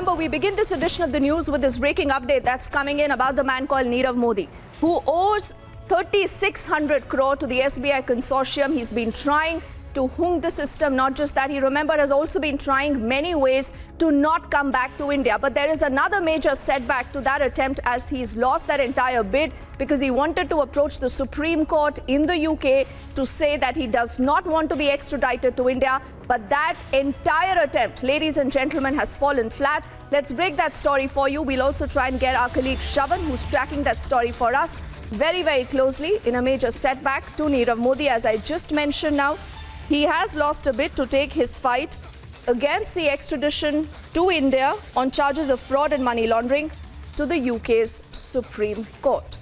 remember, we begin this edition of the news with this breaking update that's coming in about the man called Nirav Modi, who owes 3,600 crore to the SBI consortium. He's been trying to hook the system. Not just that, he, remember, has also been trying many ways to not come back to India. But there is another major setback to that attempt, as he's lost that entire bid because he wanted to approach the Supreme Court in the UK to say that he does not want to be extradited to India. But that entire attempt, ladies and gentlemen, has fallen flat. Let's break that story for you. We'll also try and get our colleague Shravan, who's tracking that story for us very, very closely, in a major setback to Nirav Modi. As I just mentioned now, he has lost a bid to take his fight against the extradition to India on charges of fraud and money laundering to the UK's Supreme Court.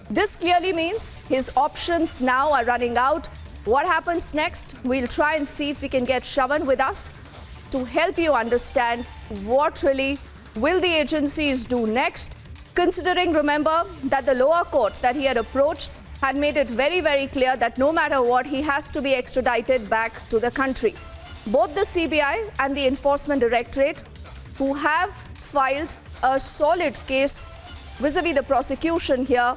This clearly means his options now are running out. What happens next? We'll try and see if we can get Shravan with us to help you understand what really will the agencies do next, considering, remember, that the lower court that he had approached had made it very, very clear that no matter what, he has to be extradited back to the country. Both the CBI and the Enforcement Directorate, who have filed a solid case vis-a-vis the prosecution here,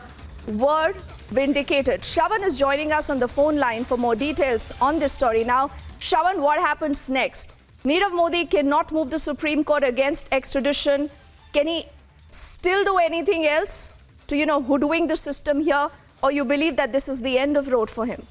were vindicated. Shravan is joining us on the phone line for more details on this story. Now, Shravan, what happens next? Nirav Modi cannot move the Supreme Court against extradition. Can he still do anything else to, hoodwink the system here? Or you believe that this is the end of road for him?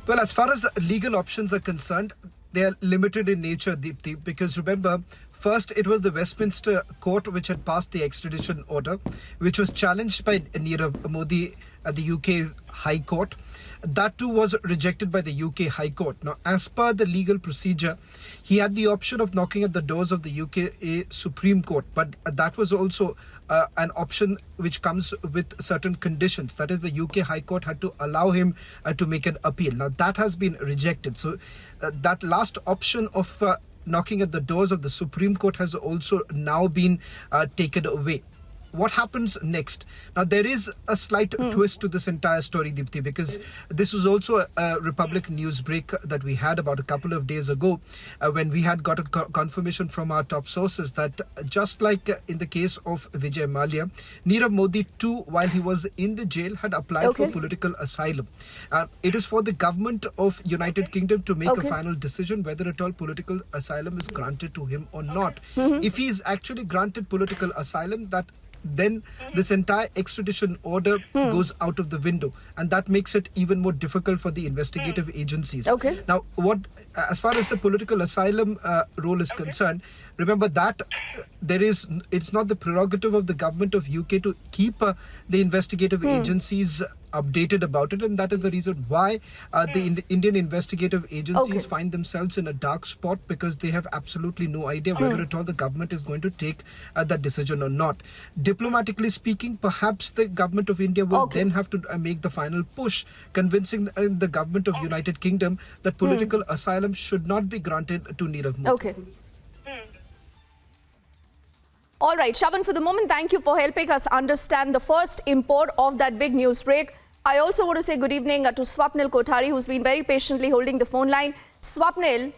Well, as far as legal options are concerned, they are limited in nature, Deepthi, because remember, first it was the Westminster Court which had passed the extradition order, which was challenged by Nirav Modi at the UK High Court. That too was rejected by the UK High Court. Now, as per the legal procedure, he had the option of knocking at the doors of the UK Supreme Court, but that was also an option which comes with certain conditions. That is, the UK High Court had to allow him to make an appeal. Now, that has been rejected. So that last option of knocking at the doors of the Supreme Court has also now been taken away. What happens next? Now, there is a slight twist to this entire story, Deepthi, because this was also a Republic news break that we had about a couple of days ago when we had got a confirmation from our top sources that just like in the case of Vijay Mallya, Nirav Modi too, while he was in the jail, had applied for political asylum. It is for the government of United Kingdom to make a final decision whether at all political asylum is granted to him or not. If he is actually granted political asylum, then this entire extradition order goes out of the window, and that makes it even more difficult for the investigative agencies. Now, as far as the political asylum role is concerned, remember that it's not the prerogative of the government of UK to keep the investigative agencies updated about it, and that is the reason why the Indian investigative agencies find themselves in a dark spot, because they have absolutely no idea whether at all the government is going to take that decision or not. Diplomatically speaking, perhaps the government of India will then have to make the final push, convincing the government of United Kingdom that political asylum should not be granted to Nirav Modi. All right, Shravan, for the moment, thank you for helping us understand the first import of that big news break. I also want to say good evening to Swapnil Kothari, who's been very patiently holding the phone line. Swapnil,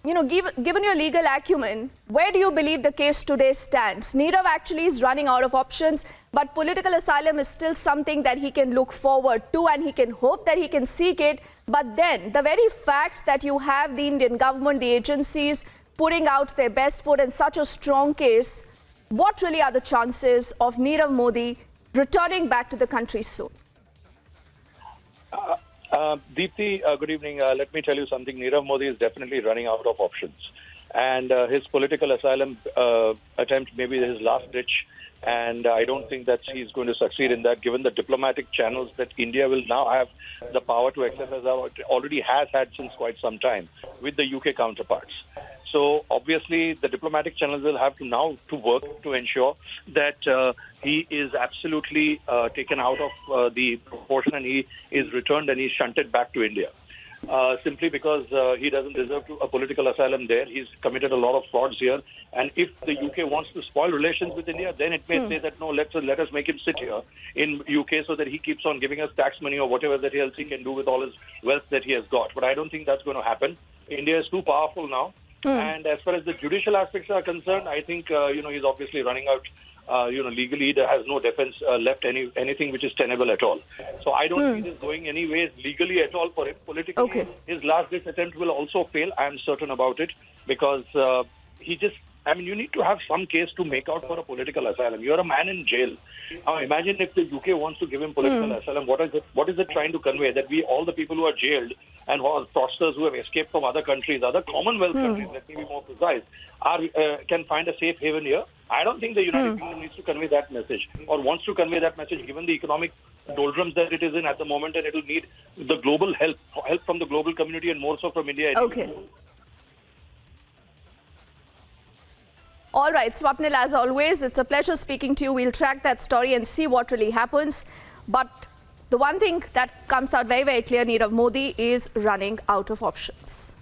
given your legal acumen, where do you believe the case today stands? Nirav actually is running out of options, but political asylum is still something that he can look forward to, and he can hope that he can seek it. But then the very fact that you have the Indian government, the agencies, putting out their best foot in such a strong case, what really are the chances of Nirav Modi returning back to the country soon? Deepthi, good evening. Let me tell you something. Nirav Modi is definitely running out of options. And his political asylum attempt may be his last ditch. And I don't think that he's going to succeed in that, given the diplomatic channels that India will now have the power to access, as it already has had since quite some time, with the UK counterparts. So obviously, the diplomatic channels will have to now work to ensure that he is absolutely taken out of the proportion, and he is returned and he's shunted back to India. simply because he doesn't deserve a political asylum there. He's committed a lot of frauds here. And if the UK wants to spoil relations with India, then it may say that, no, let us make him sit here in UK so that he keeps on giving us tax money or whatever that else he can do with all his wealth that he has got. But I don't think that's going to happen. India is too powerful now. And as far as the judicial aspects are concerned, I think, he's obviously running out. Legally, there has no defense left, anything which is tenable at all. So I don't see this going anyways legally at all for him. Politically, his last ditch attempt will also fail. I am certain about it because you need to have some case to make out for a political asylum. You're a man in jail. Now imagine if the UK wants to give him political asylum. What is it trying to convey? That all the people who are jailed and who are fraudsters who have escaped from other countries, other Commonwealth countries, let me be more precise, can find a safe haven here. I don't think the United Kingdom needs to convey that message or wants to convey that message given the economic doldrums that it is in at the moment, and it will need the global help from the global community and more so from India. Okay. All right, Swapnil, as always, it's a pleasure speaking to you. We'll track that story and see what really happens. But the one thing that comes out very, very clear, Nirav Modi is running out of options.